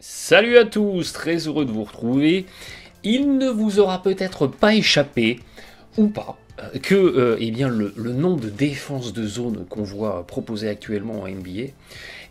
Salut à tous, très heureux de vous retrouver. Il ne vous aura peut-être pas échappé, ou pas, que eh bien, le nombre de défenses de zone qu'on voit proposées actuellement en NBA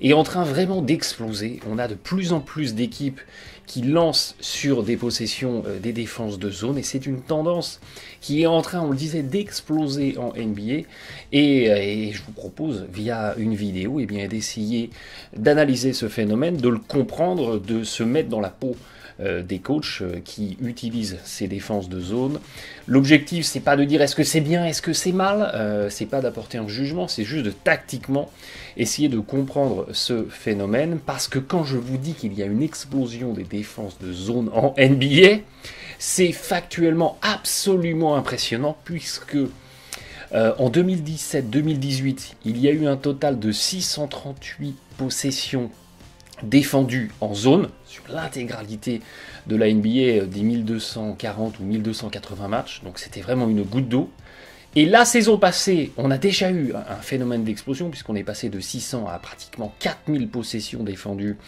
est en train vraiment d'exploser. On a de plus en plus d'équipes qui lancent sur des possessions des défenses de zone, et c'est une tendance qui est en train, on le disait, d'exploser en NBA. Et je vous propose, via une vidéo, eh bien, d'essayer d'analyser ce phénomène, de le comprendre, de se mettre dans la peau des coachs qui utilisent ces défenses de zone. L'objectif, c'est pas de dire est-ce que c'est bien, est-ce que c'est mal, c'est pas d'apporter un jugement, c'est juste de tactiquement essayer de comprendre ce phénomène, parce que quand je vous dis qu'il y a une explosion des défenses de zone en NBA, c'est factuellement absolument impressionnant, puisque en 2017-2018, il y a eu un total de 638 possessions défendues en zone, sur l'intégralité de la NBA des 1240 ou 1280 matchs, donc c'était vraiment une goutte d'eau. Et la saison passée, on a déjà eu un phénomène d'explosion, puisqu'on est passé de 600 à pratiquement 4000 possessions défendues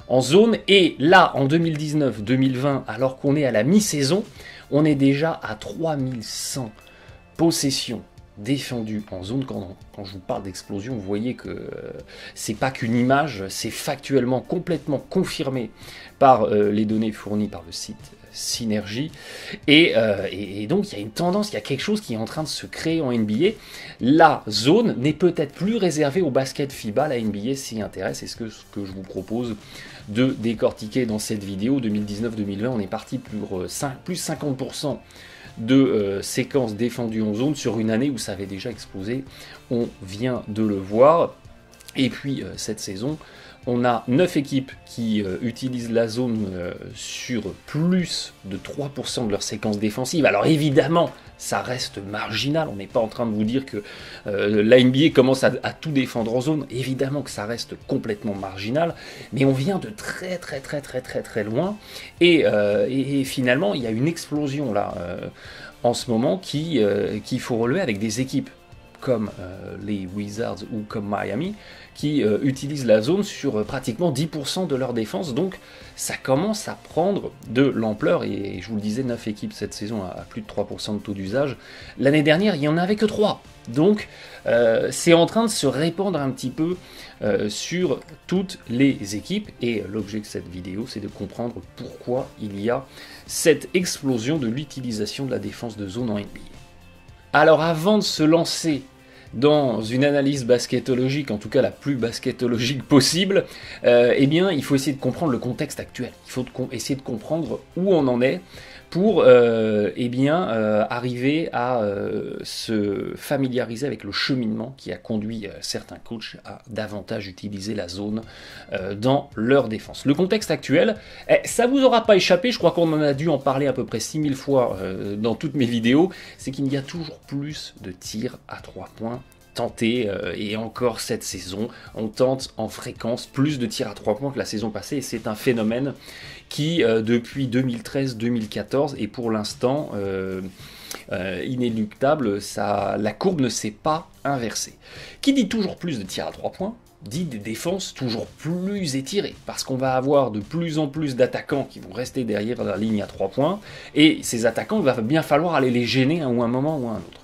en zone, et là, en 2019-2020, alors qu'on est à la mi-saison, on est déjà à 3100 possessions défendu en zone. Quand je vous parle d'explosion, vous voyez que c'est pas qu'une image, c'est factuellement complètement confirmé par les données fournies par le site Synergy. Et donc il y a une tendance, il y a quelque chose qui est en train de se créer en NBA. La zone n'est peut-être plus réservée au basket FIBA, la NBA s'y intéresse, et ce que je vous propose de décortiquer dans cette vidéo. 2019-2020, on est parti plus 50% de séquences défendues en zone sur une année où ça avait déjà explosé, on vient de le voir. Et puis cette saison, on a 9 équipes qui utilisent la zone sur plus de 3% de leurs séquences défensives. Alors évidemment, ça reste marginal, on n'est pas en train de vous dire que la NBA commence à tout défendre en zone, évidemment que ça reste complètement marginal, mais on vient de très loin, et finalement il y a une explosion là en ce moment qu'il faut relever avec des équipes comme les Wizards ou comme Miami, qui utilisent la zone sur pratiquement 10% de leur défense. Donc ça commence à prendre de l'ampleur, et je vous le disais, 9 équipes cette saison à plus de 3% de taux d'usage. L'année dernière, il n'y en avait que 3. Donc c'est en train de se répandre un petit peu sur toutes les équipes, et l'objet de cette vidéo, c'est de comprendre pourquoi il y a cette explosion de l'utilisation de la défense de zone en NBA. Alors avant de se lancer dans une analyse basketologique, en tout cas la plus basketologique possible, eh bien, il faut essayer de comprendre le contexte actuel. Il faut essayer de comprendre où on en est pour arriver à se familiariser avec le cheminement qui a conduit certains coachs à davantage utiliser la zone dans leur défense. Le contexte actuel, ça vous aura pas échappé, je crois qu'on en a dû en parler à peu près 6000 fois dans toutes mes vidéos, c'est qu'il y a toujours plus de tirs à 3 points tentés, et encore cette saison, on tente en fréquence plus de tirs à 3 points que la saison passée, et c'est un phénomène qui, depuis 2013-2014, est pour l'instant inéluctable, la courbe ne s'est pas inversée. Qui dit toujours plus de tirs à 3 points dit des défenses toujours plus étirées, parce qu'on va avoir de plus en plus d'attaquants qui vont rester derrière la ligne à 3 points, et ces attaquants, il va bien falloir aller les gêner à un moment ou à un autre.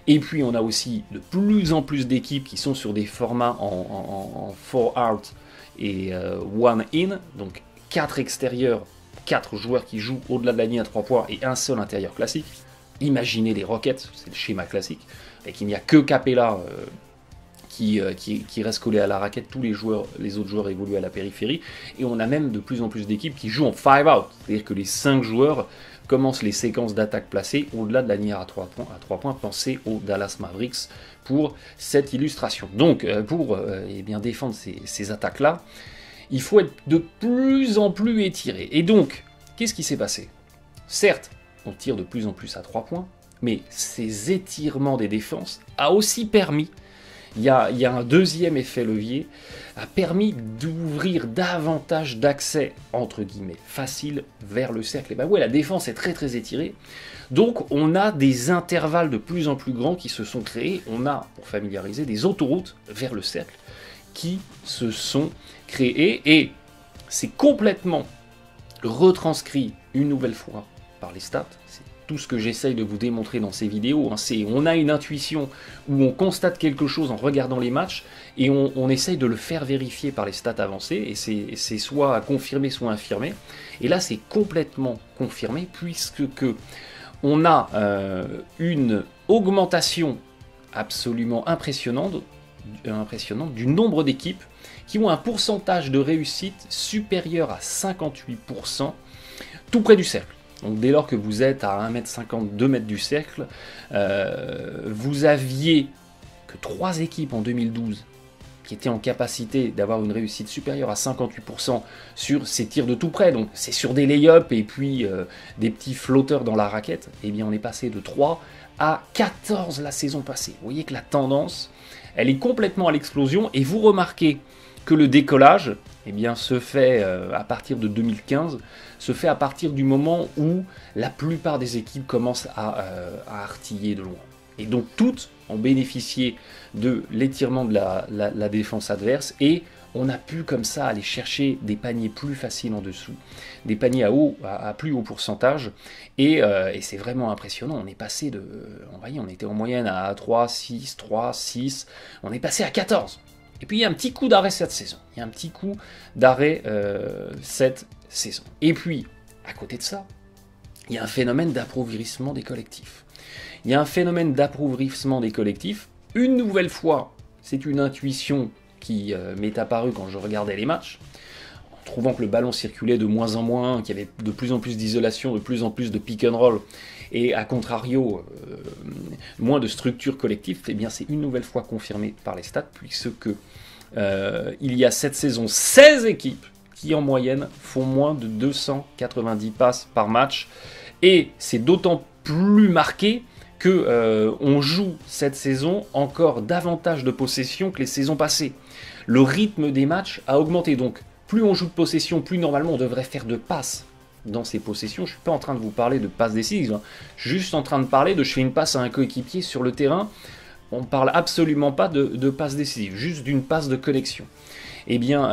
Et puis on a aussi de plus en plus d'équipes qui sont sur des formats en 4 out et 1 in, donc 4 extérieurs, 4 joueurs qui jouent au-delà de la ligne à 3 points et un seul intérieur classique. Imaginez les Rockets, c'est le schéma classique, et qu'il n'y a que Capella qui reste collé à la raquette, tous les autres joueurs évoluent à la périphérie, et on a même de plus en plus d'équipes qui jouent en 5 out, c'est-à-dire que les 5 joueurs commencent les séquences d'attaque placées au-delà de la ligne à 3 points. Pensez aux Dallas Mavericks pour cette illustration. Donc pour défendre ces attaques-là, il faut être de plus en plus étiré. Et donc, qu'est-ce qui s'est passé? Certes, on tire de plus en plus à 3 points, mais ces étirements des défenses a aussi permis, il y a un deuxième effet levier, a permis d'ouvrir davantage d'accès, entre guillemets, facile vers le cercle. Et ben ouais, la défense est très étirée, donc on a des intervalles de plus en plus grands qui se sont créés, on a, pour familiariser, des autoroutes vers le cercle qui se sont créées, et c'est complètement retranscrit une nouvelle fois par les stats. C'est tout ce que j'essaye de vous démontrer dans ces vidéos. On a une intuition où on constate quelque chose en regardant les matchs et on essaye de le faire vérifier par les stats avancées, et c'est soit confirmé, soit infirmé. Et là, c'est complètement confirmé, puisque on a une augmentation absolument impressionnante du nombre d'équipes qui ont un pourcentage de réussite supérieur à 58%, tout près du cercle. Donc dès lors que vous êtes à 1m50, 2 mètres du cercle, vous aviez que 3 équipes en 2012 qui étaient en capacité d'avoir une réussite supérieure à 58% sur ces tirs de tout près. Donc c'est sur des lay-ups et puis des petits flotteurs dans la raquette. Eh bien on est passé de 3 à 14 la saison passée. Vous voyez que la tendance, elle est complètement à l'explosion, et vous remarquez que le décollage, eh bien, se fait à partir de 2015, se fait à partir du moment où la plupart des équipes commencent à artiller de loin. Et donc toutes ont bénéficié de l'étirement de la défense adverse, et on a pu comme ça aller chercher des paniers plus faciles en dessous, des paniers à plus haut pourcentage, et c'est vraiment impressionnant. On est passé on était en moyenne à 3, 6, 3, 6, on est passé à 14. Et puis il y a un petit coup d'arrêt cette saison. Et puis, à côté de ça, il y a un phénomène d'appauvrissement des collectifs. Une nouvelle fois, c'est une intuition qui m'est apparue quand je regardais les matchs, en trouvant que le ballon circulait de moins en moins, qu'il y avait de plus en plus d'isolation, de plus en plus de pick and roll, et à contrario, moins de structure collective. Eh bien, c'est une nouvelle fois confirmé par les stats, puisque il y a cette saison 16 équipes qui en moyenne font moins de 290 passes par match, et c'est d'autant plus marqué que on joue cette saison encore davantage de possession que les saisons passées. Le rythme des matchs a augmenté, donc plus on joue de possession, plus normalement on devrait faire de passes dans ces possessions. Je ne suis pas en train de vous parler de passes décisives, hein. Je suis juste en train de parler de je fais une passe à un coéquipier sur le terrain. On ne parle absolument pas de passes décisives, juste d'une passe de connexion. Eh bien,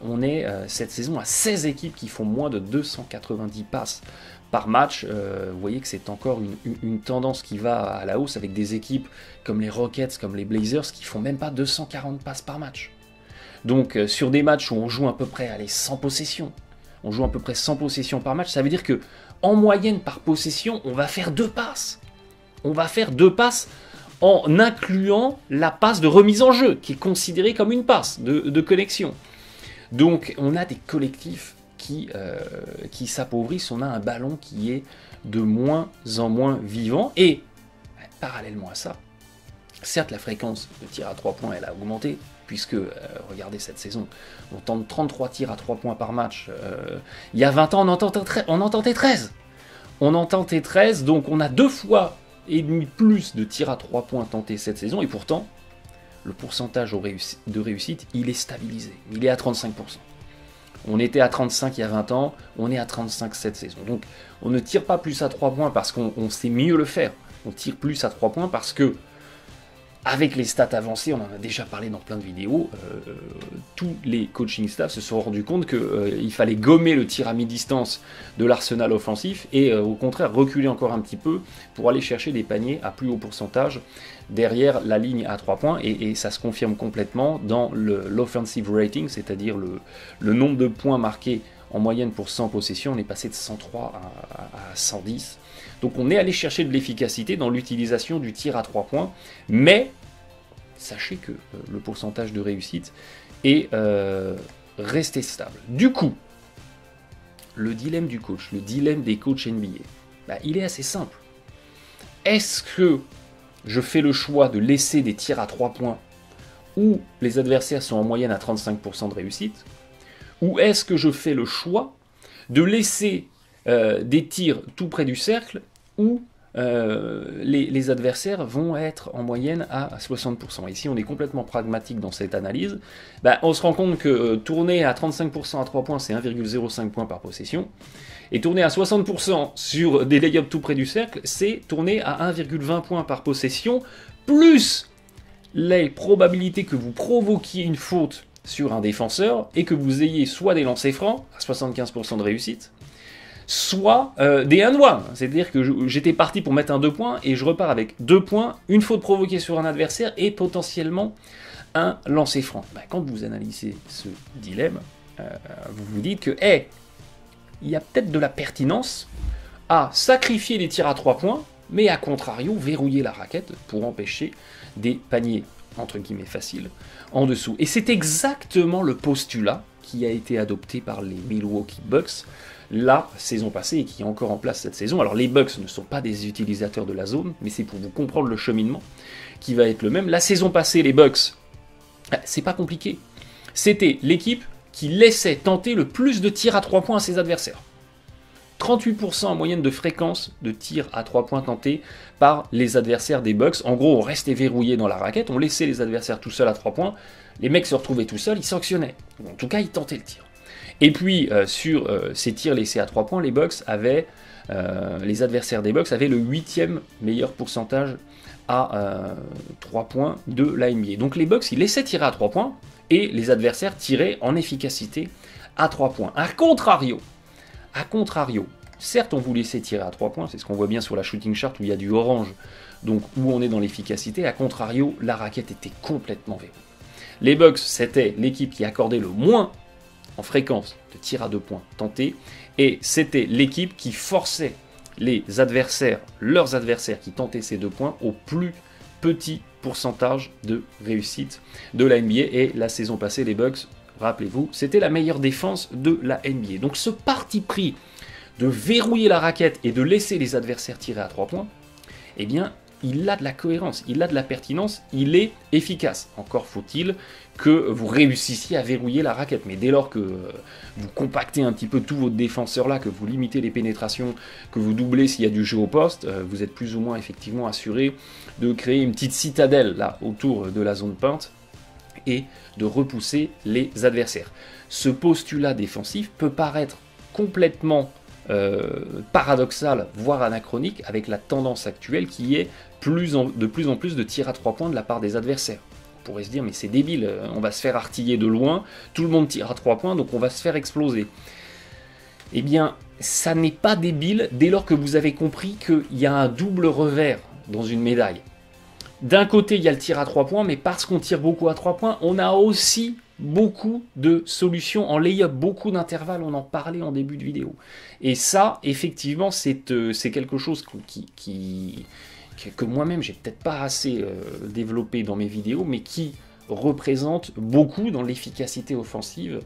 on est cette saison à 16 équipes qui font moins de 290 passes par match. Vous voyez que c'est encore une tendance qui va à la hausse, avec des équipes comme les Rockets, comme les Blazers, qui font même pas 240 passes par match. Donc sur des matchs où on joue à peu près 100 possessions, par match, ça veut dire que en moyenne par possession, on va faire 2 passes. En incluant la passe de remise en jeu, qui est considérée comme une passe de connexion. Donc on a des collectifs qui s'appauvrissent, on a un ballon qui est de moins en moins vivant, et parallèlement à ça, certes la fréquence de tir à 3 points elle a augmenté, puisque, regardez cette saison, on tente 33 tirs à 3 points par match, il y a 20 ans on en tentait 13. Donc on a 2 fois et demi plus de tirs à 3 points tentés cette saison, et pourtant, le pourcentage de réussite, il est stabilisé, il est à 35%. On était à 35 il y a 20 ans, on est à 35 cette saison. Donc on ne tire pas plus à 3 points parce qu'on sait mieux le faire, on tire plus à 3 points parce que, avec les stats avancées, on en a déjà parlé dans plein de vidéos, tous les coaching staff se sont rendus compte qu'il fallait gommer le tir à mi-distance de l'arsenal offensif, et au contraire reculer encore un petit peu pour aller chercher des paniers à plus haut pourcentage derrière la ligne à 3 points, et ça se confirme complètement dans l'offensive rating, c'est-à-dire le nombre de points marqués en moyenne pour 100 possessions. On est passé de 103 à 110. Donc on est allé chercher de l'efficacité dans l'utilisation du tir à 3 points, mais sachez que le pourcentage de réussite est resté stable. Du coup, le dilemme du coach, le dilemme des coachs NBA, il est assez simple. Est-ce que je fais le choix de laisser des tirs à 3 points où les adversaires sont en moyenne à 35% de réussite, ou est-ce que je fais le choix de laisser des tirs tout près du cercle où les adversaires vont être en moyenne à 60%. Ici, on est complètement pragmatique dans cette analyse. On se rend compte que tourner à 35% à 3 points, c'est 1,05 points par possession. Et tourner à 60% sur des lay-ups tout près du cercle, c'est tourner à 1,20 points par possession, plus les probabilités que vous provoquiez une faute sur un défenseur et que vous ayez soit des lancers francs à 75% de réussite, soit des 1-1. C'est-à-dire que j'étais parti pour mettre un 2 points et je repars avec 2 points, une faute provoquée sur un adversaire et potentiellement un lancer franc. Ben, quand vous analysez ce dilemme, vous vous dites que il y a peut-être de la pertinence à sacrifier les tirs à 3 points, mais à contrario, verrouiller la raquette pour empêcher des paniers, entre guillemets, faciles en dessous. Et c'est exactement le postulat qui a été adopté par les Milwaukee Bucks la saison passée et qui est encore en place cette saison. Alors les Bucks ne sont pas des utilisateurs de la zone, mais c'est pour vous comprendre le cheminement qui va être le même. La saison passée, les Bucks, c'est pas compliqué. C'était l'équipe qui laissait tenter le plus de tirs à 3 points à ses adversaires. 38% en moyenne de fréquence de tirs à 3 points tentés par les adversaires des Bucks. En gros, on restait verrouillé dans la raquette, on laissait les adversaires tout seuls à 3 points. Les mecs se retrouvaient tout seuls, ils sanctionnaient. En tout cas, ils tentaient le tir. Et puis, sur ces tirs laissés à 3 points, les adversaires des Bucks avaient le 8e meilleur pourcentage à 3 points de la NBA. Donc les Bucks, ils laissaient tirer à 3 points, et les adversaires tiraient en efficacité à 3 points. A contrario, certes on vous laissait tirer à 3 points, c'est ce qu'on voit bien sur la shooting chart où il y a du orange, donc où on est dans l'efficacité, a contrario, la raquette était complètement verrouillée. Les Bucks, c'était l'équipe qui accordait le moins en fréquence de tir à 2 points tentés, et c'était l'équipe qui forçait les adversaires, leurs adversaires qui tentaient ces 2 points au plus petit pourcentage de réussite de la NBA. Et la saison passée, les Bucks, rappelez-vous, c'était la meilleure défense de la NBA. Donc ce parti pris de verrouiller la raquette et de laisser les adversaires tirer à 3 points, eh bien, il a de la cohérence, il a de la pertinence, il est efficace. Encore faut-il que vous réussissiez à verrouiller la raquette. Mais dès lors que vous compactez un petit peu tous vos défenseurs là, que vous limitez les pénétrations, que vous doublez s'il y a du jeu au poste, vous êtes plus ou moins effectivement assuré de créer une petite citadelle là autour de la zone peinte et de repousser les adversaires. Ce postulat défensif peut paraître complètement paradoxal, voire anachronique, avec la tendance actuelle qui est de plus en plus de tirs à 3 points de la part des adversaires. On pourrait se dire, mais c'est débile, on va se faire artiller de loin, tout le monde tire à 3 points, donc on va se faire exploser. Eh bien, ça n'est pas débile dès lors que vous avez compris qu'il y a un double revers dans une médaille. D'un côté, il y a le tir à 3 points, mais parce qu'on tire beaucoup à 3 points, on a aussi beaucoup de solutions en lay-up, beaucoup d'intervalles, on en parlait en début de vidéo. Et ça, effectivement, c'est quelque chose que moi-même, j'ai peut-être pas assez développé dans mes vidéos, mais qui représente beaucoup dans l'efficacité offensive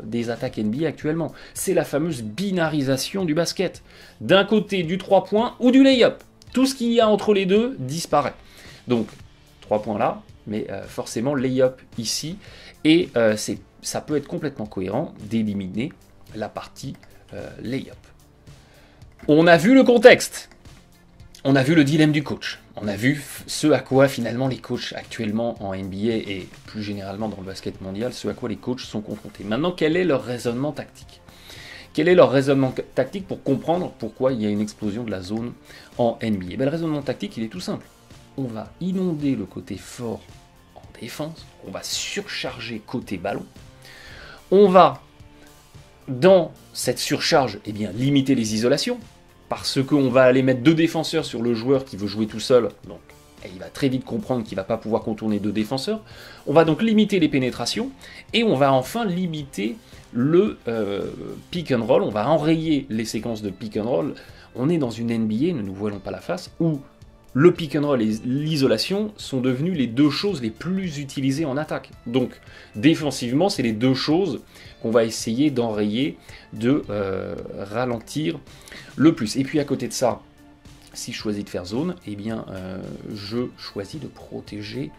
des attaques NBA actuellement. C'est la fameuse binarisation du basket. D'un côté, du 3 points ou du lay-up. Tout ce qu'il y a entre les deux disparaît. Donc, 3 points là, mais forcément lay-up ici. Et ça peut être complètement cohérent d'éliminer la partie lay-up. On a vu le contexte. On a vu le dilemme du coach. On a vu ce à quoi finalement les coachs actuellement en NBA et plus généralement dans le basket mondial, ce à quoi les coachs sont confrontés. Maintenant, quel est leur raisonnement tactique ? Quel est leur raisonnement tactique pour comprendre pourquoi il y a une explosion de la zone en NBA ? Le raisonnement tactique, il est tout simple. On va inonder le côté fort en défense, on va surcharger côté ballon, on va, dans cette surcharge, limiter les isolations, parce qu'on va aller mettre 2 défenseurs sur le joueur qui veut jouer tout seul, donc il va très vite comprendre qu'il ne va pas pouvoir contourner 2 défenseurs. On va donc limiter les pénétrations, et on va enfin limiter le pick and roll, on va enrayer les séquences de pick and roll. On est dans une NBA, ne nous voilons pas la face, où le pick and roll et l'isolation sont devenus les 2 choses les plus utilisées en attaque. Donc, défensivement, c'est les 2 choses qu'on va essayer d'enrayer, de ralentir le plus. Et puis, à côté de ça, si je choisis de faire zone, je choisis de protéger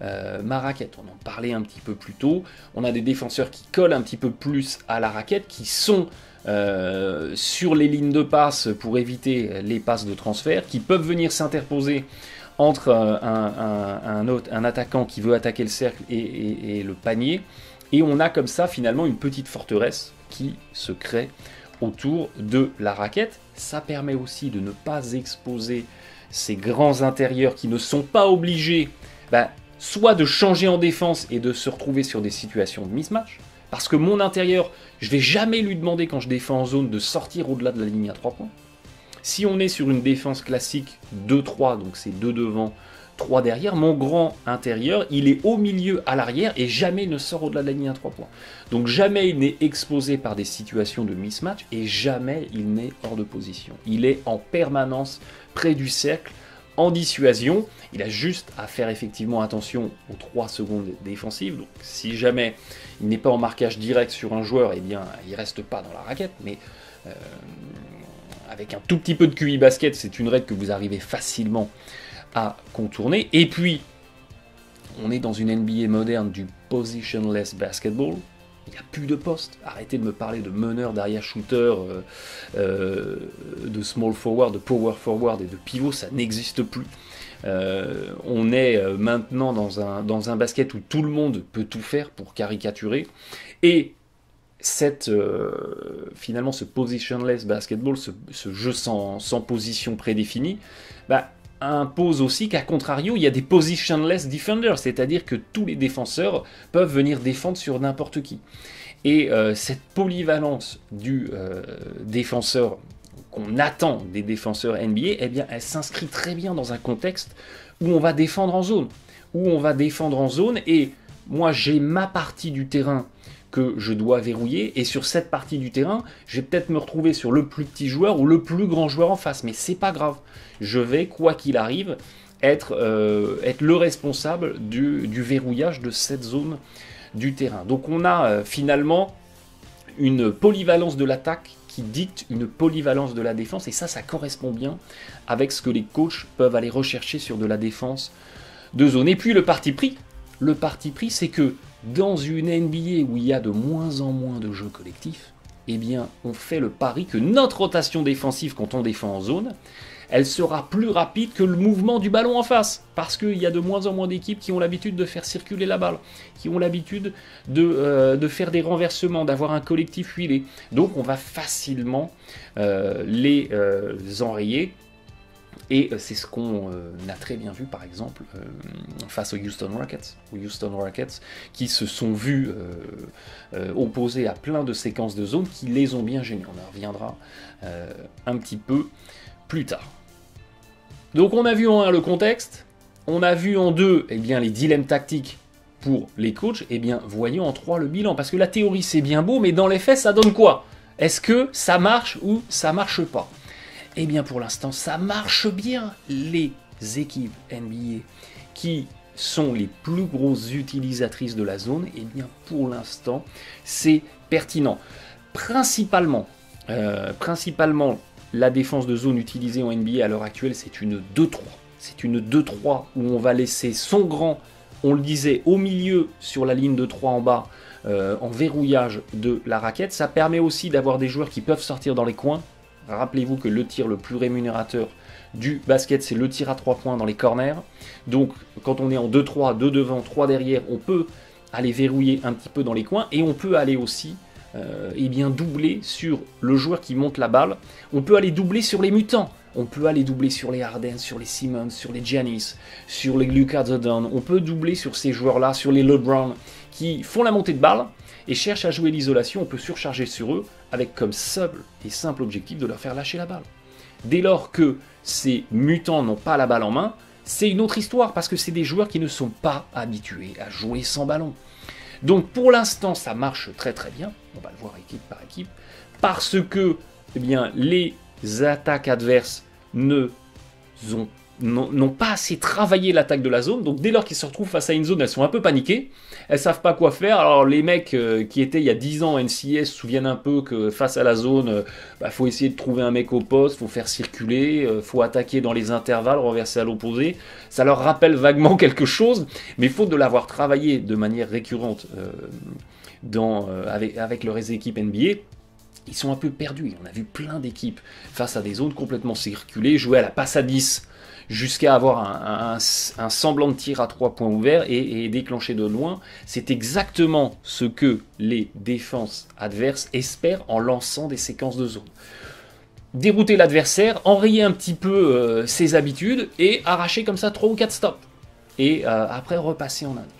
ma raquette. On en parlait un petit peu plus tôt. On a des défenseurs qui collent un petit peu plus à la raquette, qui sont sur les lignes de passe pour éviter les passes de transfert, qui peuvent venir s'interposer entre un attaquant qui veut attaquer le cercle et le panier. Et on a comme ça finalement une petite forteresse qui se crée autour de la raquette. Ça permet aussi de ne pas exposer ces grands intérieurs qui ne sont pas obligés soit de changer en défense et de se retrouver sur des situations de mismatch, parce que mon intérieur, je vais jamais lui demander quand je défends en zone de sortir au-delà de la ligne à 3 points. Si on est sur une défense classique 2-3, donc c'est 2 devant, 3 derrière, mon grand intérieur, il est au milieu, à l'arrière, et jamais il ne sort au-delà de la ligne à 3 points. Donc jamais il n'est exposé par des situations de mismatch, et jamais il n'est hors de position. Il est en permanence près du cercle, en dissuasion. Il a juste à faire effectivement attention aux 3 secondes défensives. Donc si jamais il n'est pas en marquage direct sur un joueur, eh bien il ne reste pas dans la raquette, mais avec un tout petit peu de QI basket, c'est une règle que vous arrivez facilement à contourner. Et puis, on est dans une NBA moderne du positionless basketball. Il n'y a plus de poste. Arrêtez de me parler de meneur, d'arrière shooter, de small forward, de power forward et de pivot, ça n'existe plus. On est maintenant dans un basket où tout le monde peut tout faire pour caricaturer. Et finalement, ce positionless basketball, ce jeu sans position prédéfinie, impose aussi qu'à contrario, il y a des positionless defenders, c'est-à-dire que tous les défenseurs peuvent venir défendre sur n'importe qui. Et cette polyvalence du défenseur qu'on attend des défenseurs NBA, eh bien, elle s'inscrit très bien dans un contexte où on va défendre en zone. Et moi, j'ai ma partie du terrain que je dois verrouiller, et sur cette partie du terrain, je vais peut-être me retrouver sur le plus petit joueur ou le plus grand joueur en face, mais c'est pas grave. Je vais, quoi qu'il arrive, être le responsable du verrouillage de cette zone du terrain. Donc on a finalement une polyvalence de l'attaque qui dicte une polyvalence de la défense, et ça correspond bien avec ce que les coachs peuvent aller rechercher sur de la défense de zone. Et puis le parti pris, c'est que dans une NBA où il y a de moins en moins de jeux collectifs, eh bien, on fait le pari que notre rotation défensive, quand on défend en zone, elle sera plus rapide que le mouvement du ballon en face. Parce qu'il y a de moins en moins d'équipes qui ont l'habitude de faire circuler la balle, qui ont l'habitude de faire des renversements, d'avoir un collectif huilé. Donc on va facilement les enrayer. Et c'est ce qu'on a très bien vu, par exemple, face aux Houston Rockets, qui se sont vus opposés à plein de séquences de zones qui les ont bien gênés. On en reviendra un petit peu plus tard. Donc on a vu en 1 le contexte, on a vu en 2 eh bien, les dilemmes tactiques pour les coachs, et bien voyons en 3 le bilan, parce que la théorie c'est bien beau, mais dans les faits ça donne quoi? Est-ce que ça marche ou ça marche pas? Eh bien pour l'instant ça marche bien. Les équipes NBA qui sont les plus grosses utilisatrices de la zone, eh bien pour l'instant c'est pertinent. Principalement la défense de zone utilisée en NBA à l'heure actuelle, c'est une 2-3. C'est une 2-3 où on va laisser son grand, on le disait, au milieu sur la ligne de 3 en bas, en verrouillage de la raquette. Ça permet aussi d'avoir des joueurs qui peuvent sortir dans les coins. Rappelez-vous que le tir le plus rémunérateur du basket, c'est le tir à 3 points dans les corners. Donc quand on est en 2-3, 2 devant, 3 derrière, on peut aller verrouiller un petit peu dans les coins, et on peut aller aussi eh bien doubler sur le joueur qui monte la balle. On peut aller doubler sur les mutants. On peut aller doubler sur les Harden, sur les Simmons, sur les Giannis, sur les Luka Doncic. On peut doubler sur ces joueurs-là, sur les LeBron, qui font la montée de balle et cherchent à jouer l'isolation. On peut surcharger sur eux avec comme seul et simple objectif de leur faire lâcher la balle. Dès lors que ces mutants n'ont pas la balle en main, c'est une autre histoire, parce que c'est des joueurs qui ne sont pas habitués à jouer sans ballon. Donc pour l'instant, ça marche très très bien, on va le voir équipe par équipe, parce que eh bien, les attaques adverses n'ont pas assez travaillé l'attaque de la zone. Donc dès lors qu'ils se retrouvent face à une zone, elles sont un peu paniquées, elles savent pas quoi faire. Alors les mecs qui étaient il y a 10 ans en NCS se souviennent un peu que face à la zone, faut essayer de trouver un mec au poste, faut faire circuler, faut attaquer dans les intervalles, renverser à l'opposé. Ça leur rappelle vaguement quelque chose, mais faute de l'avoir travaillé de manière récurrente avec leurs équipes NBA, ils sont un peu perdus. On a vu plein d'équipes face à des zones complètement circulées, jouer à la passe à 10 jusqu'à avoir un semblant de tir à 3 points ouverts et déclencher de loin. C'est exactement ce que les défenses adverses espèrent en lançant des séquences de zone. Dérouter l'adversaire, enrayer un petit peu ses habitudes et arracher comme ça 3 ou 4 stops. et après repasser en indiv.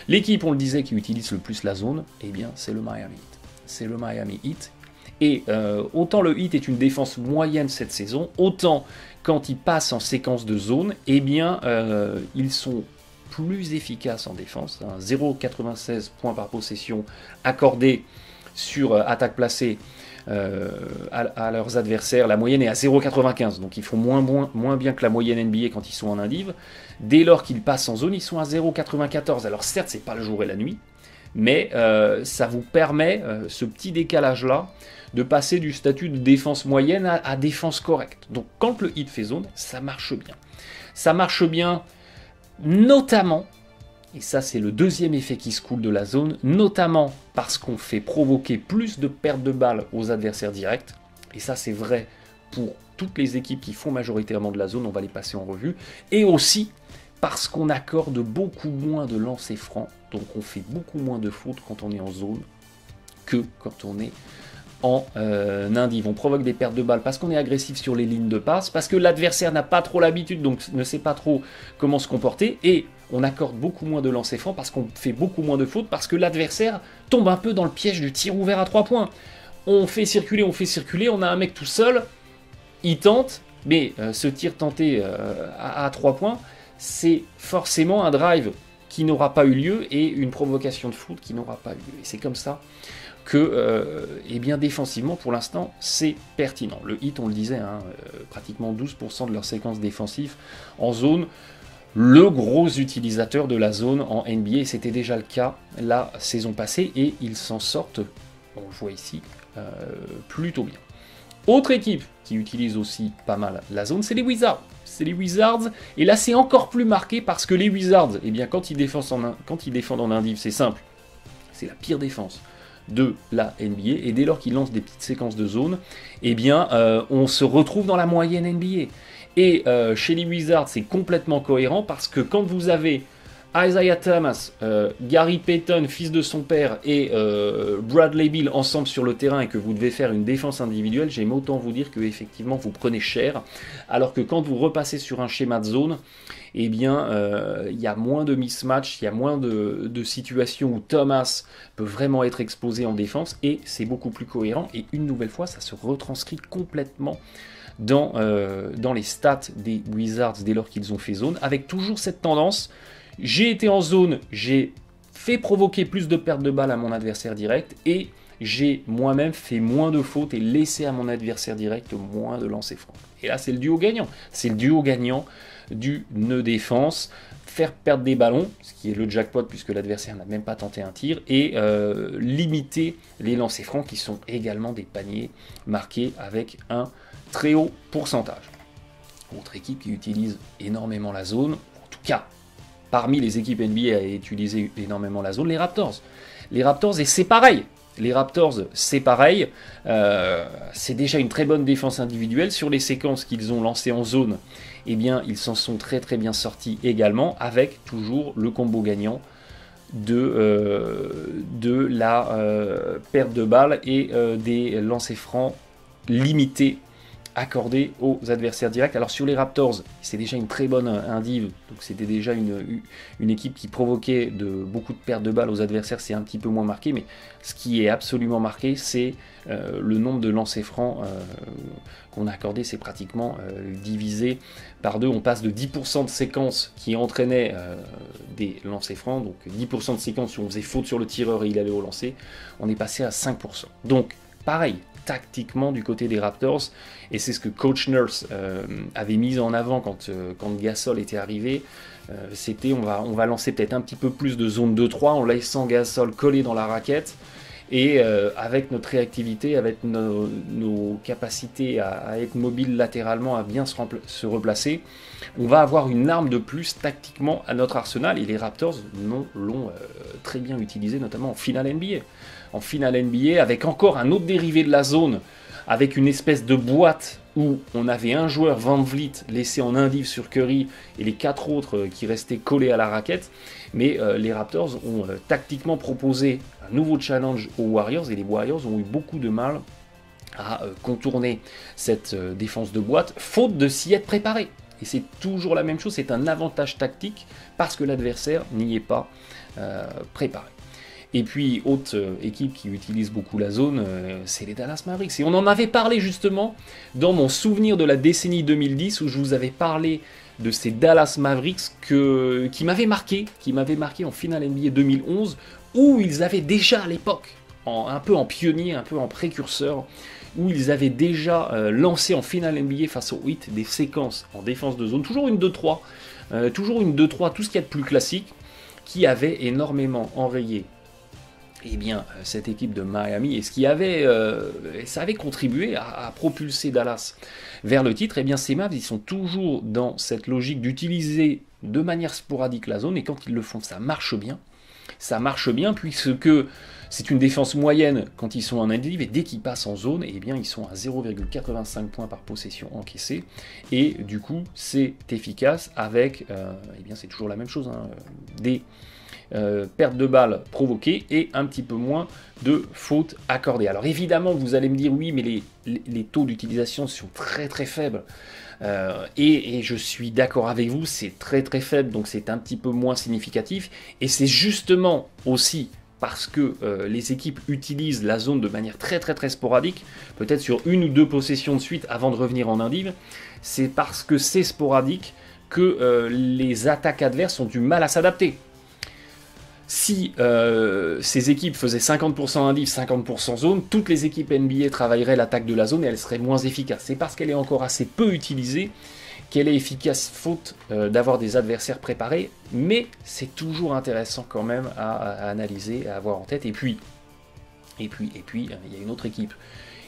L'équipe, on le disait, qui utilise le plus la zone, eh bien c'est le Miami Heat. C'est le Miami Heat. Et autant le Heat est une défense moyenne cette saison, autant quand ils passent en séquence de zone, eh bien ils sont plus efficaces en défense. 0,96 points par possession accordés sur attaque placée à leurs adversaires. La moyenne est à 0,95, donc ils font moins bien que la moyenne NBA quand ils sont en indiv. Dès lors qu'ils passent en zone, ils sont à 0,94. Alors certes, c'est pas le jour et la nuit, mais ça vous permet, ce petit décalage-là, de passer du statut de défense moyenne à défense correcte. Donc quand le Heat fait zone, ça marche bien. Ça marche bien notamment, et ça c'est le deuxième effet qui se coule de la zone, notamment parce qu'on fait provoquer plus de pertes de balles aux adversaires directs, et ça c'est vrai pour toutes les équipes qui font majoritairement de la zone, on va les passer en revue, et aussi parce qu'on accorde beaucoup moins de lancers francs, donc on fait beaucoup moins de fautes quand on est en zone que quand on est en indiv. On provoque des pertes de balles parce qu'on est agressif sur les lignes de passe, parce que l'adversaire n'a pas trop l'habitude, donc ne sait pas trop comment se comporter, et on accorde beaucoup moins de lancers francs parce qu'on fait beaucoup moins de fautes, parce que l'adversaire tombe un peu dans le piège du tir ouvert à 3 points. On fait circuler, on a un mec tout seul, il tente, mais ce tir tenté à 3 points, c'est forcément un drive qui n'aura pas eu lieu et une provocation de faute qui n'aura pas eu lieu. Et c'est comme ça que, eh bien, défensivement, pour l'instant, c'est pertinent. Le Heat, on le disait, pratiquement 12% de leur séquence défensive en zone. Le gros utilisateur de la zone en NBA, c'était déjà le cas la saison passée, et ils s'en sortent, on le voit ici, plutôt bien. Autre équipe qui utilise aussi pas mal la zone, c'est les Wizards. C'est les Wizards, et là c'est encore plus marqué parce que les Wizards, eh bien, quand ils défendent en indiv, c'est simple, c'est la pire défense de la NBA, et dès lors qu'ils lancent des petites séquences de zone, eh bien, on se retrouve dans la moyenne NBA. Et chez les Wizards, c'est complètement cohérent parce que quand vous avez Isaiah Thomas, Gary Payton, fils de son père, et Bradley Beal ensemble sur le terrain et que vous devez faire une défense individuelle, j'aime autant vous dire que effectivement vous prenez cher, alors que quand vous repassez sur un schéma de zone, eh bien il y a moins de mismatch, il y a moins de situations où Thomas peut vraiment être exposé en défense, et c'est beaucoup plus cohérent, et une nouvelle fois ça se retranscrit complètement dans les stats des Wizards dès lors qu'ils ont fait zone, avec toujours cette tendance. J'ai été en zone, j'ai fait provoquer plus de pertes de balles à mon adversaire direct, et j'ai moi-même fait moins de fautes et laissé à mon adversaire direct moins de lancers francs. Et là, c'est le duo gagnant. C'est le duo gagnant du nœud défense. Faire perdre des ballons, ce qui est le jackpot puisque l'adversaire n'a même pas tenté un tir, et limiter les lancers francs qui sont également des paniers marqués avec un très haut pourcentage. Autre équipe qui utilise énormément la zone, en tout cas, parmi les équipes NBA à utiliser énormément la zone, les Raptors. Les Raptors, et c'est pareil. Les Raptors, c'est pareil. C'est déjà une très bonne défense individuelle. Sur les séquences qu'ils ont lancées en zone, eh bien, ils s'en sont très très bien sortis également, avec toujours le combo gagnant de la perte de balles et des lancers francs limités accordé aux adversaires directs. Alors sur les Raptors, c'est déjà une très bonne indiv, donc c'était déjà une équipe qui provoquait beaucoup de pertes de balles aux adversaires, c'est un petit peu moins marqué, mais ce qui est absolument marqué, c'est le nombre de lancers francs qu'on a accordé, c'est pratiquement divisé par 2, on passe de 10% de séquences qui entraînaient des lancers francs, donc 10% de séquences où on faisait faute sur le tireur et il allait au lancer, on est passé à 5%. Donc pareil, tactiquement du côté des Raptors, et c'est ce que Coach Nurse avait mis en avant quand Gasol était arrivé, c'était on va lancer peut-être un petit peu plus de zone 2-3 en laissant Gasol coller dans la raquette, et avec notre réactivité, avec nos capacités à être mobile latéralement, à bien se replacer, on va avoir une arme de plus tactiquement à notre arsenal, et les Raptors l'ont très bien utilisé, notamment en finale NBA. En finale NBA, avec encore un autre dérivé de la zone, avec une espèce de boîte où on avait un joueur, Van Vliet, laissé en indiv sur Curry, et les 4 autres qui restaient collés à la raquette. Mais les Raptors ont tactiquement proposé un nouveau challenge aux Warriors, et les Warriors ont eu beaucoup de mal à contourner cette défense de boîte, faute de s'y être préparé. Et c'est toujours la même chose, c'est un avantage tactique parce que l'adversaire n'y est pas préparé. Et puis, autre équipe qui utilise beaucoup la zone, c'est les Dallas Mavericks. Et on en avait parlé justement dans mon souvenir de la décennie 2010 où je vous avais parlé de ces Dallas Mavericks qui m'avaient marqué en finale NBA 2011, où ils avaient déjà à l'époque, un peu en pionnier, un peu en précurseur, où ils avaient déjà lancé en finale NBA face au Heat des séquences en défense de zone, toujours une 2-3, tout ce qu'il y a de plus classique, qui avait énormément enrayé cette équipe de Miami, et ça avait contribué à propulser Dallas vers le titre. Ces Mavs, ils sont toujours dans cette logique d'utiliser de manière sporadique la zone, et quand ils le font, ça marche bien. Ça marche bien puisque c'est une défense moyenne quand ils sont en indiv, et dès qu'ils passent en zone, ils sont à 0,85 points par possession encaissée, et du coup c'est efficace avec, c'est toujours la même chose, des pertes de balles provoquées et un petit peu moins de fautes accordées. Alors évidemment vous allez me dire oui, mais les taux d'utilisation sont très très faibles, et je suis d'accord avec vous, c'est très très faible, donc c'est un petit peu moins significatif, et c'est justement aussi parce que les équipes utilisent la zone de manière très très très sporadique, peut-être sur une ou deux possessions de suite avant de revenir en indiv. C'est parce que c'est sporadique que les attaques adverses ont du mal à s'adapter. Si ces équipes faisaient 50% indiv, 50% zone, toutes les équipes NBA travailleraient l'attaque de la zone et elle serait moins efficace. C'est parce qu'elle est encore assez peu utilisée qu'elle est efficace, faute d'avoir des adversaires préparés, mais c'est toujours intéressant quand même à analyser, à avoir en tête. Et puis, il y a une autre équipe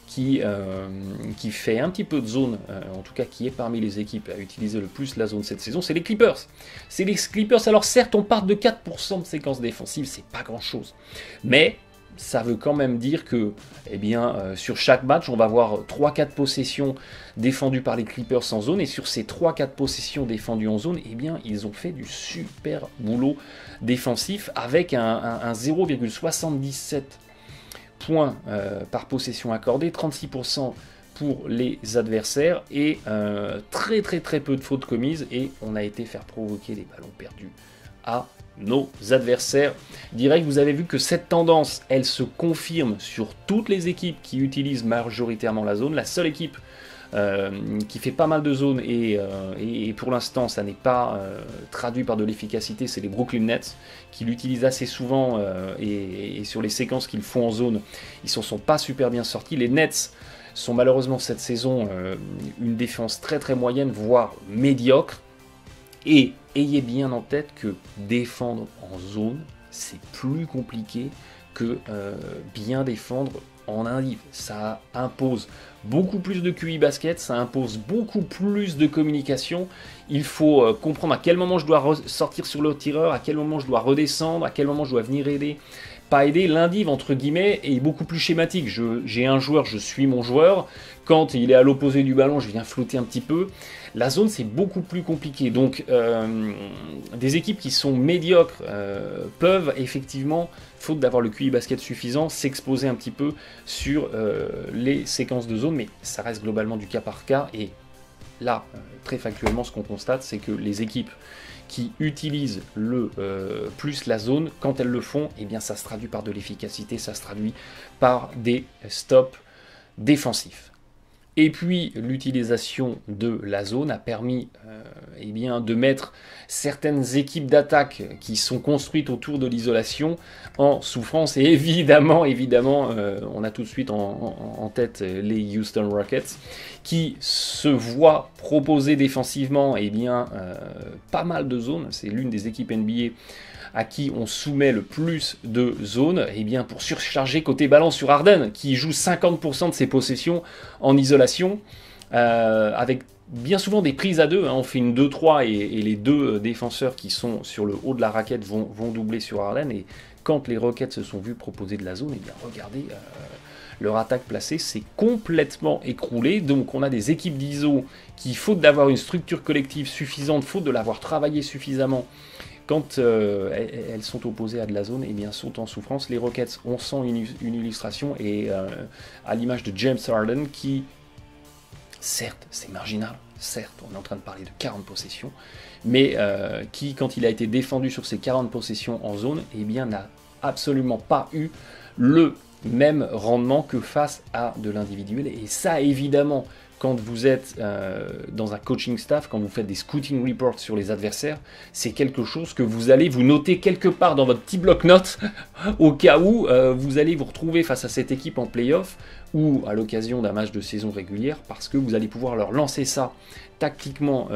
qui fait un petit peu de zone, en tout cas qui est parmi les équipes à utiliser le plus la zone cette saison, c'est les Clippers. C'est les Clippers, alors certes on part de 4% de séquences défensives, c'est pas grand chose, mais ça veut quand même dire que sur chaque match on va avoir 3-4 possessions défendues par les Clippers en zone, et sur ces 3-4 possessions défendues en zone, ils ont fait du super boulot défensif avec un 0,77 points par possession accordée, 36% pour les adversaires, et très très très peu de fautes commises, et on a été faire provoquer des ballons perdus à nos adversaires. Direct, vous avez vu que cette tendance, elle se confirme sur toutes les équipes qui utilisent majoritairement la zone. La seule équipe qui fait pas mal de zones, et pour l'instant ça n'est pas traduit par de l'efficacité, c'est les Brooklyn Nets qui l'utilisent assez souvent, et sur les séquences qu'ils font en zone, ils s'en sont pas super bien sortis. Les Nets sont malheureusement cette saison une défense très très moyenne, voire médiocre, et ayez bien en tête que défendre en zone, c'est plus compliqué que bien défendre en indiv. Ça impose beaucoup plus de QI basket, ça impose beaucoup plus de communication. Il faut comprendre à quel moment je dois sortir sur le tireur, à quel moment je dois redescendre, à quel moment je dois venir aider. Pas aider, l'indiv entre guillemets est beaucoup plus schématique. J'ai un joueur, je suis mon joueur. Quand il est à l'opposé du ballon, je viens flotter un petit peu. La zone, c'est beaucoup plus compliqué. Donc, des équipes qui sont médiocres peuvent effectivement, faute d'avoir le QI basket suffisant, s'exposer un petit peu sur les séquences de zone. Mais ça reste globalement du cas par cas. Et là, très factuellement, ce qu'on constate, c'est que les équipes qui utilisent plus la zone, quand elles le font, ça se traduit par de l'efficacité, ça se traduit par des stops défensifs. Et puis l'utilisation de la zone a permis de mettre certaines équipes d'attaque qui sont construites autour de l'isolation en souffrance. Et évidemment, on a tout de suite en tête les Houston Rockets qui se voient proposer défensivement pas mal de zones. C'est l'une des équipes NBA à qui on soumet le plus de zones, pour surcharger côté ballon sur Harden, qui joue 50% de ses possessions en isolation, avec bien souvent des prises à deux. On fait une 2-3 et les deux défenseurs qui sont sur le haut de la raquette vont doubler sur Harden, et quand les Rockets se sont vus proposer de la zone, regardez, leur attaque placée s'est complètement écroulée. Donc on a des équipes d'ISO qui, faute d'avoir une structure collective suffisante, faute de l'avoir travaillé suffisamment, quand elles sont opposées à de la zone, sont en souffrance. Les Rockets, on sent une illustration, et à l'image de James Harden, qui, certes, c'est marginal, certes, on est en train de parler de 40 possessions, mais qui, quand il a été défendu sur ces 40 possessions en zone, eh bien, n'a absolument pas eu le même rendement que face à de l'individuel. Et ça, évidemment, quand vous êtes dans un coaching staff, quand vous faites des scouting reports sur les adversaires, c'est quelque chose que vous allez vous noter quelque part dans votre petit bloc-notes au cas où vous allez vous retrouver face à cette équipe en play-off ou à l'occasion d'un match de saison régulière, parce que vous allez pouvoir leur lancer ça tactiquement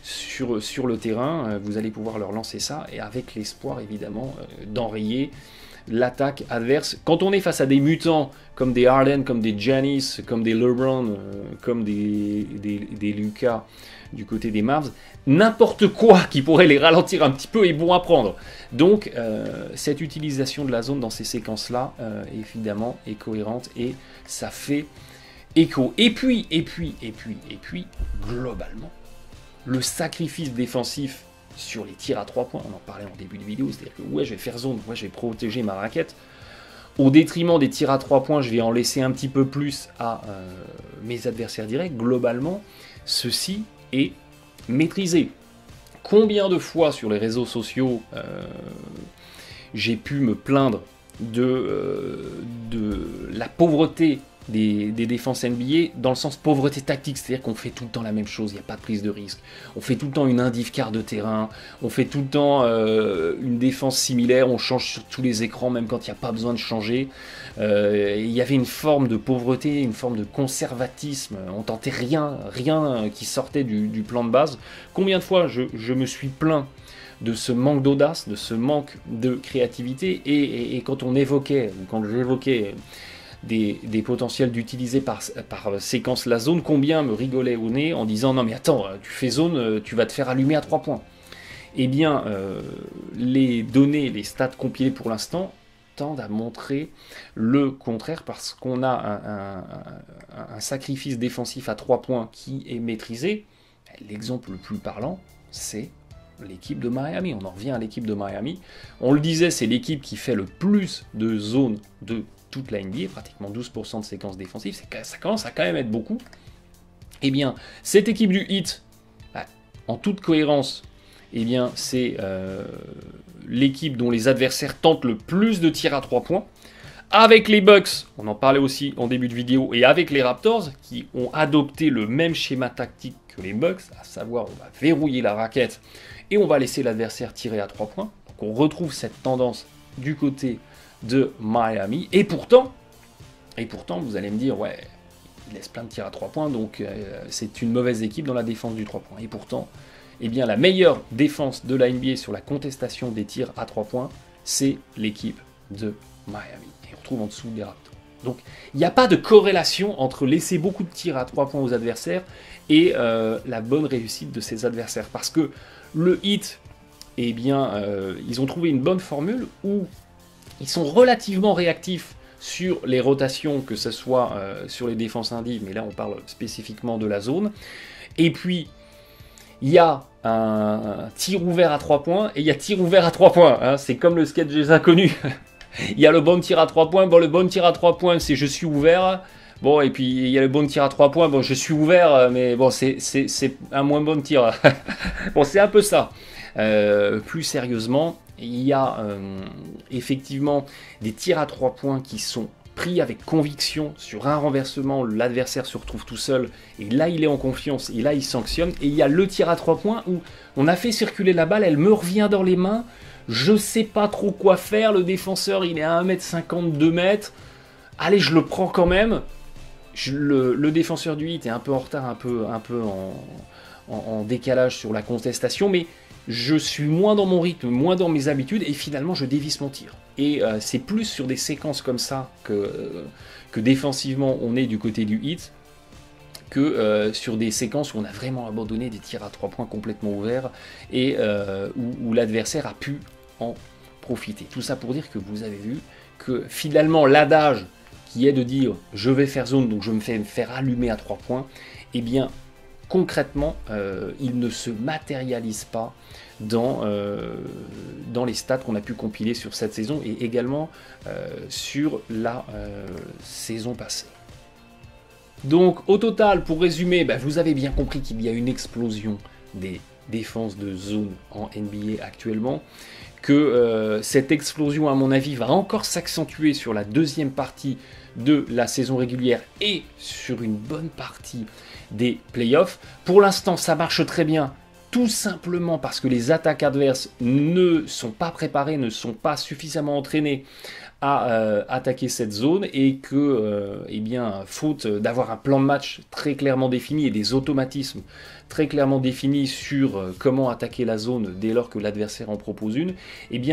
sur le terrain, vous allez pouvoir leur lancer ça, et avec l'espoir évidemment d'enrayer l'attaque adverse. Quand on est face à des mutants comme des Harden, comme des Giannis, comme des LeBron, comme des Lucas du côté des Mavs, n'importe quoi qui pourrait les ralentir un petit peu est bon à prendre. Donc cette utilisation de la zone dans ces séquences-là, évidemment, est cohérente et ça fait écho. Et puis, globalement, le sacrifice défensif sur les tirs à 3 points, on en parlait en début de vidéo, c'est-à-dire que ouais, je vais faire zone, ouais, je vais protéger ma raquette, au détriment des tirs à 3 points, je vais en laisser un petit peu plus à mes adversaires directs. Globalement, ceci est maîtrisé. Combien de fois sur les réseaux sociaux j'ai pu me plaindre de la pauvreté des défenses NBA, dans le sens pauvreté tactique, c'est-à-dire qu'on fait tout le temps la même chose, il n'y a pas de prise de risque, on fait tout le temps une indiff quart de terrain, on fait tout le temps une défense similaire, on change sur tous les écrans, même quand il n'y a pas besoin de changer. Il y avait une forme de pauvreté, une forme de conservatisme, on tentait rien qui sortait du plan de base. Combien de fois je me suis plaint de ce manque d'audace, de ce manque de créativité, et quand on évoquait, ou quand j'évoquais des potentiels d'utiliser par séquence la zone, combien me rigolait au nez en disant non mais attends, tu fais zone, tu vas te faire allumer à 3 points. Eh bien, les données, les stats compilés pour l'instant tendent à montrer le contraire, parce qu'on a un sacrifice défensif à 3 points qui est maîtrisé. L'exemple le plus parlant, c'est l'équipe de Miami. On en revient à l'équipe de Miami. On le disait, c'est l'équipe qui fait le plus de zones de toute la NBA, pratiquement 12% de séquences défensives, ça commence à quand même être beaucoup. Eh bien, cette équipe du Heat, en toute cohérence, eh bien, c'est l'équipe dont les adversaires tentent le plus de tirs à 3 points. Avec les Bucks, on en parlait aussi en début de vidéo, et avec les Raptors, qui ont adopté le même schéma tactique que les Bucks, à savoir on va verrouiller la raquette et on va laisser l'adversaire tirer à 3 points. Donc on retrouve cette tendance du côté de Miami, et pourtant, vous allez me dire, ouais, il laisse plein de tirs à 3 points, donc c'est une mauvaise équipe dans la défense du 3 points. Et pourtant, eh bien, la meilleure défense de la NBA sur la contestation des tirs à 3 points, c'est l'équipe de Miami. Et on retrouve en dessous des Raptors. Donc, il n'y a pas de corrélation entre laisser beaucoup de tirs à 3 points aux adversaires et la bonne réussite de ses adversaires. Parce que le Heat, eh bien, ils ont trouvé une bonne formule où ils sont relativement réactifs sur les rotations, que ce soit sur les défenses indives, mais là on parle spécifiquement de la zone. Et puis, il y a un tir ouvert à 3 points, et il y a tir ouvert à 3 points. Hein. C'est comme le sketch des inconnus. Il y a le bon tir à 3 points. Bon, le bon tir à 3 points, c'est je suis ouvert. Bon, et puis il y a le bon tir à 3 points. Bon, je suis ouvert, mais bon, c'est un moins bon tir. Bon, c'est un peu ça. Plus sérieusement, il y a effectivement des tirs à 3 points qui sont pris avec conviction sur un renversement, l'adversaire se retrouve tout seul, et là il est en confiance, et là il sanctionne. Et il y a le tir à 3 points où on a fait circuler la balle, elle me revient dans les mains, je sais pas trop quoi faire, le défenseur il est à 1m50, 2 mètres, allez je le prends quand même. Le défenseur du Heat est un peu en retard, un peu en décalage sur la contestation, mais je suis moins dans mon rythme, moins dans mes habitudes, et finalement je dévisse mon tir. Et c'est plus sur des séquences comme ça que défensivement on est du côté du Heat, que sur des séquences où on a vraiment abandonné des tirs à 3 points complètement ouverts, et où l'adversaire a pu en profiter. Tout ça pour dire que vous avez vu que finalement l'adage qui est de dire je vais faire zone, donc je me fais faire allumer à 3 points, eh bien concrètement, il ne se matérialise pas dans les stats qu'on a pu compiler sur cette saison, et également sur la saison passée. Donc au total, pour résumer, vous avez bien compris qu'il y a une explosion des défenses de zone en NBA actuellement, que cette explosion à mon avis va encore s'accentuer sur la deuxième partie de la saison régulière et sur une bonne partie des playoffs. Pour l'instant ça marche très bien, tout simplement parce que les attaques adverses ne sont pas préparées, ne sont pas suffisamment entraînées à attaquer cette zone, et que, faute d'avoir un plan de match très clairement défini et des automatismes très clairement définis sur comment attaquer la zone dès lors que l'adversaire en propose une,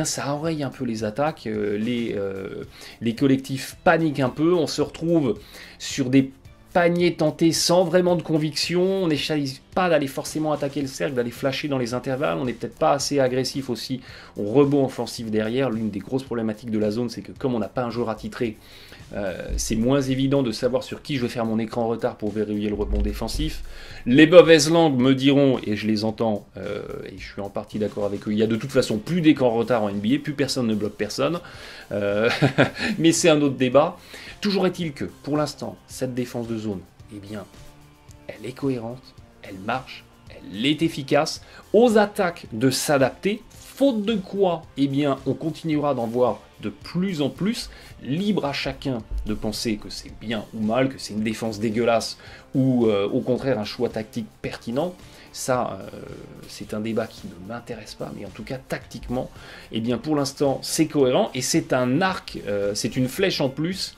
ça enraye un peu les attaques, les collectifs paniquent un peu, on se retrouve sur des panier tenté sans vraiment de conviction, on n'essaye pas d'aller forcément attaquer le cercle, d'aller flasher dans les intervalles, on n'est peut-être pas assez agressif aussi au rebond offensif derrière. L'une des grosses problématiques de la zone, c'est que comme on n'a pas un joueur attitré, c'est moins évident de savoir sur qui je vais faire mon écran en retard pour verrouiller le rebond défensif. Les mauvaises langues me diront, et je les entends, et je suis en partie d'accord avec eux, il y a de toute façon plus d'écran en retard en NBA, plus personne ne bloque personne, mais c'est un autre débat. Toujours est-il que, pour l'instant, cette défense de zone, elle est cohérente, elle marche, elle est efficace, aux attaques de s'adapter, faute de quoi, on continuera d'en voir de plus en plus, libre à chacun de penser que c'est bien ou mal, que c'est une défense dégueulasse, ou au contraire un choix tactique pertinent. Ça, c'est un débat qui ne m'intéresse pas, mais en tout cas, tactiquement, pour l'instant, c'est cohérent, et c'est un arc, c'est une flèche en plus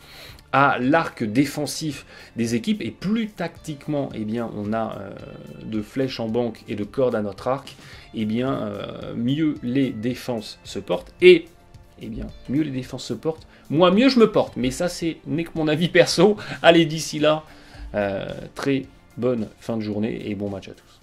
à l'arc défensif des équipes, et plus tactiquement on a de flèches en banque et de cordes à notre arc, mieux les défenses se portent, et mieux les défenses se portent, moi mieux je me porte, mais ça n'est que mon avis perso. Allez, d'ici là, très bonne fin de journée et bon match à tous.